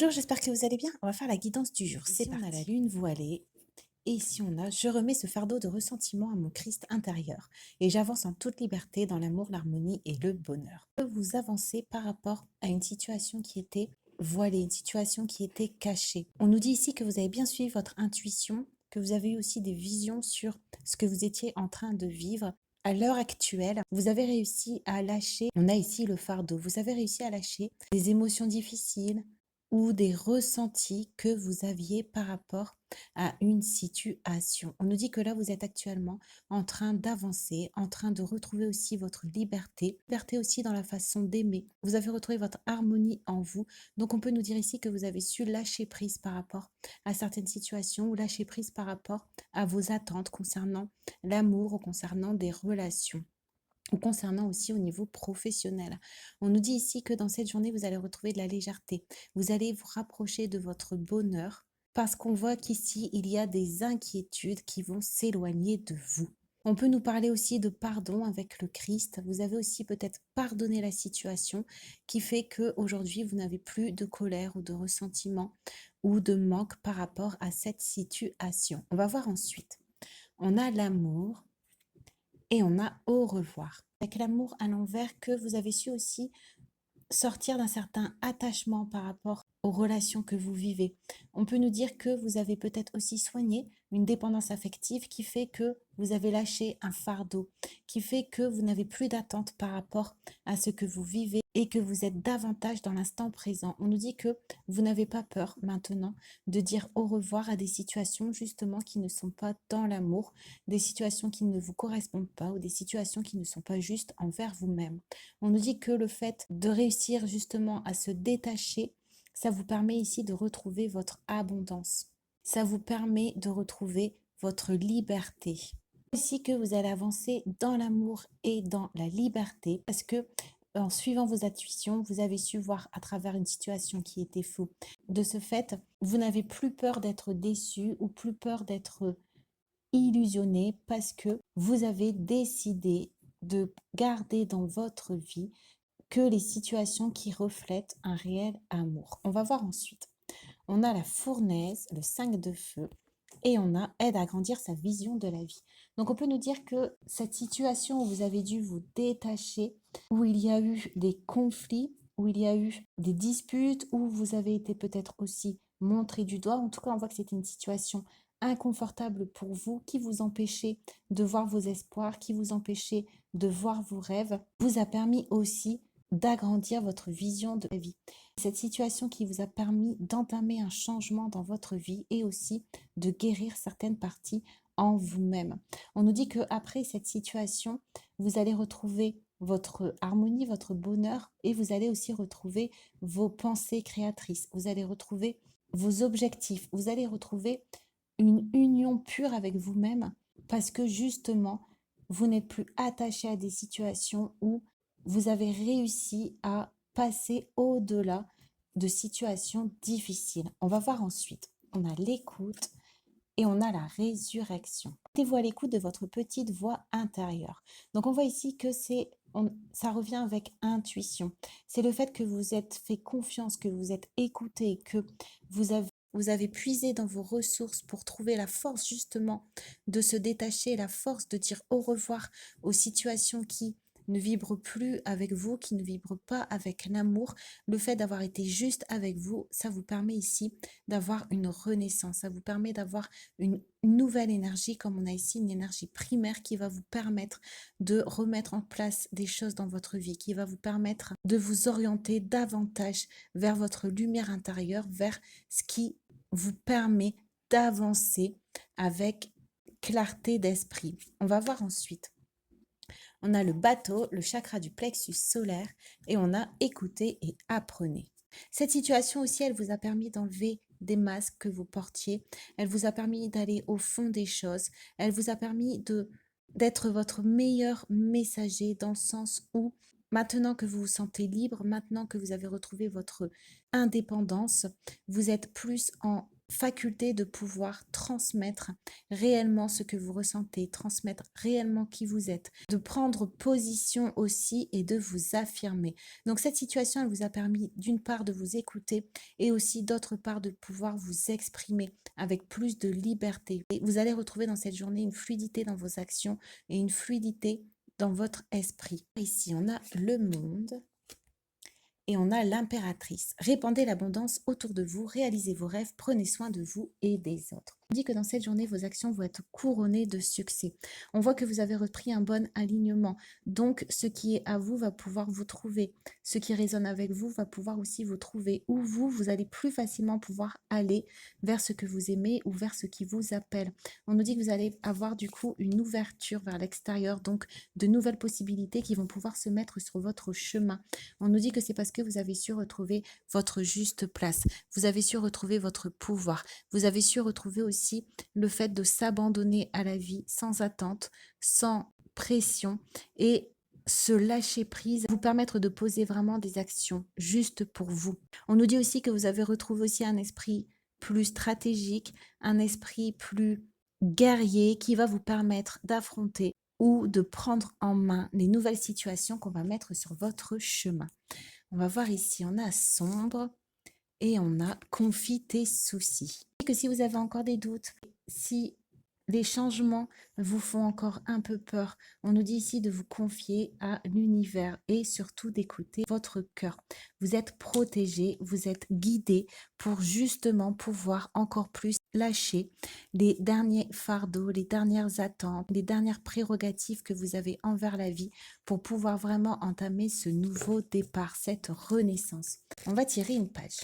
Bonjour, j'espère que vous allez bien. On va faire la guidance du jour. C'est parti. On a la lune voilée. Et ici, on a je remets ce fardeau de ressentiment à mon Christ intérieur. Et j'avance en toute liberté dans l'amour, l'harmonie et le bonheur. Vous avancez par rapport à une situation qui était voilée, une situation qui était cachée. On nous dit ici que vous avez bien suivi votre intuition, que vous avez eu aussi des visions sur ce que vous étiez en train de vivre. À l'heure actuelle, vous avez réussi à lâcher, on a ici le fardeau, vous avez réussi à lâcher des émotions difficiles, ou des ressentis que vous aviez par rapport à une situation. On nous dit que là, vous êtes actuellement en train d'avancer, en train de retrouver aussi votre liberté aussi dans la façon d'aimer. Vous avez retrouvé votre harmonie en vous. Donc, on peut nous dire ici que vous avez su lâcher prise par rapport à certaines situations ou lâcher prise par rapport à vos attentes concernant l'amour ou concernant des relations ou concernant aussi au niveau professionnel. On nous dit ici que dans cette journée, vous allez retrouver de la légèreté. Vous allez vous rapprocher de votre bonheur parce qu'on voit qu'ici, il y a des inquiétudes qui vont s'éloigner de vous. On peut nous parler aussi de pardon avec le Christ. Vous avez aussi peut-être pardonné la situation qui fait que aujourd'hui vous n'avez plus de colère ou de ressentiment ou de manque par rapport à cette situation. On va voir ensuite. On a l'amour et on a au revoir. Avec l'amour à l'envers que vous avez su aussi sortir d'un certain attachement par rapport aux relations que vous vivez. On peut nous dire que vous avez peut-être aussi soigné une dépendance affective qui fait que vous avez lâché un fardeau, qui fait que vous n'avez plus d'attente par rapport à ce que vous vivez et que vous êtes davantage dans l'instant présent. On nous dit que vous n'avez pas peur maintenant de dire au revoir à des situations justement qui ne sont pas dans l'amour, des situations qui ne vous correspondent pas ou des situations qui ne sont pas justes envers vous-même. On nous dit que le fait de réussir justement à se détacher, ça vous permet ici de retrouver votre abondance. Ça vous permet de retrouver votre liberté. Aussi que vous allez avancer dans l'amour et dans la liberté parce que en suivant vos intuitions, vous avez su voir à travers une situation qui était faux. De ce fait, vous n'avez plus peur d'être déçu ou plus peur d'être illusionné parce que vous avez décidé de garder dans votre vie que les situations qui reflètent un réel amour. On va voir ensuite. On a la fournaise, le 5 de feu, et on a aide à grandir sa vision de la vie. Donc on peut nous dire que cette situation où vous avez dû vous détacher, où il y a eu des conflits, où il y a eu des disputes, où vous avez été peut-être aussi montré du doigt, en tout cas on voit que c'était une situation inconfortable pour vous, qui vous empêchait de voir vos espoirs, qui vous empêchait de voir vos rêves, vous a permis aussi d'agrandir votre vision de la vie. Cette situation qui vous a permis d'entamer un changement dans votre vie et aussi de guérir certaines parties en vous-même. On nous dit qu'après cette situation, vous allez retrouver votre harmonie, votre bonheur et vous allez aussi retrouver vos pensées créatrices. Vous allez retrouver vos objectifs. Vous allez retrouver une union pure avec vous-même parce que justement, vous n'êtes plus attaché à des situations où vous avez réussi à passer au-delà de situations difficiles. On va voir ensuite. On a l'écoute et on a la résurrection. Mettez-vous à l'écoute de votre petite voix intérieure. Donc on voit ici que ça revient avec intuition. C'est le fait que vous êtes fait confiance, que vous êtes écouté, que vous avez puisé dans vos ressources pour trouver la force justement de se détacher, la force de dire au revoir aux situations qui ne vibrent plus avec vous, qui ne vibrent pas avec l'amour. Le fait d'avoir été juste avec vous, ça vous permet ici d'avoir une renaissance, ça vous permet d'avoir une nouvelle énergie, comme on a ici une énergie primaire qui va vous permettre de remettre en place des choses dans votre vie, qui va vous permettre de vous orienter davantage vers votre lumière intérieure, vers ce qui vous permet d'avancer avec clarté d'esprit. On va voir ensuite. On a le bateau, le chakra du plexus solaire et on a écouté et apprenez. Cette situation aussi, elle vous a permis d'enlever des masques que vous portiez. Elle vous a permis d'aller au fond des choses. Elle vous a permis d'être votre meilleur messager dans le sens où maintenant que vous vous sentez libre, maintenant que vous avez retrouvé votre indépendance, vous êtes plus en faculté de pouvoir transmettre réellement ce que vous ressentez, transmettre réellement qui vous êtes, de prendre position aussi et de vous affirmer. Donc cette situation, elle vous a permis d'une part de vous écouter et aussi d'autre part de pouvoir vous exprimer avec plus de liberté. Et vous allez retrouver dans cette journée une fluidité dans vos actions et une fluidité dans votre esprit. Ici, on a le monde. Et on a l'impératrice. Répandez l'abondance autour de vous, réalisez vos rêves, prenez soin de vous et des autres. On dit que dans cette journée, vos actions vont être couronnées de succès. On voit que vous avez repris un bon alignement. Donc, ce qui est à vous va pouvoir vous trouver. Ce qui résonne avec vous va pouvoir aussi vous trouver. Ou vous, vous allez plus facilement pouvoir aller vers ce que vous aimez ou vers ce qui vous appelle. On nous dit que vous allez avoir du coup une ouverture vers l'extérieur, donc de nouvelles possibilités qui vont pouvoir se mettre sur votre chemin. On nous dit que c'est parce que vous avez su retrouver votre juste place, vous avez su retrouver votre pouvoir, vous avez su retrouver aussi le fait de s'abandonner à la vie sans attente, sans pression et se lâcher prise, vous permettre de poser vraiment des actions juste pour vous. On nous dit aussi que vous avez retrouvé aussi un esprit plus stratégique, un esprit plus guerrier qui va vous permettre d'affronter ou de prendre en main les nouvelles situations qu'on va mettre sur votre chemin. On va voir ici, on a sombre et on a confie tes soucis. Et que si vous avez encore des doutes, si les changements vous font encore un peu peur, on nous dit ici de vous confier à l'univers et surtout d'écouter votre cœur. Vous êtes protégé, vous êtes guidé pour justement pouvoir encore plus lâcher les derniers fardeaux, les dernières attentes, les dernières prérogatives que vous avez envers la vie pour pouvoir vraiment entamer ce nouveau départ, cette renaissance. On va tirer une page.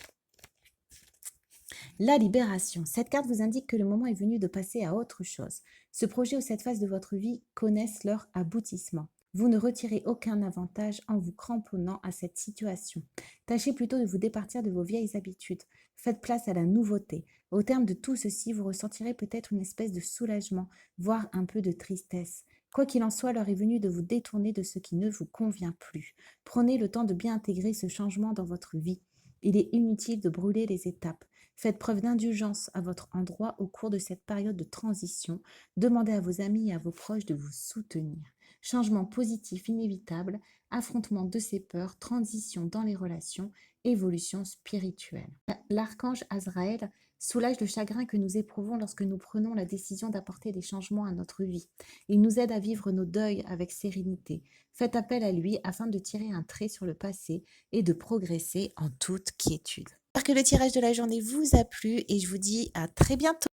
La libération. Cette carte vous indique que le moment est venu de passer à autre chose. Ce projet ou cette phase de votre vie connaissent leur aboutissement. Vous ne retirez aucun avantage en vous cramponnant à cette situation. Tâchez plutôt de vous départir de vos vieilles habitudes. Faites place à la nouveauté. Au terme de tout ceci, vous ressentirez peut-être une espèce de soulagement, voire un peu de tristesse. Quoi qu'il en soit, l'heure est venue de vous détourner de ce qui ne vous convient plus. Prenez le temps de bien intégrer ce changement dans votre vie. Il est inutile de brûler les étapes. Faites preuve d'indulgence à votre endroit au cours de cette période de transition. Demandez à vos amis et à vos proches de vous soutenir. Changement positif inévitable, affrontement de ses peurs, transition dans les relations, évolution spirituelle. L'archange Azraël soulage le chagrin que nous éprouvons lorsque nous prenons la décision d'apporter des changements à notre vie. Il nous aide à vivre nos deuils avec sérénité. Faites appel à lui afin de tirer un trait sur le passé et de progresser en toute quiétude. J'espère que le tirage de la journée vous a plu et je vous dis à très bientôt.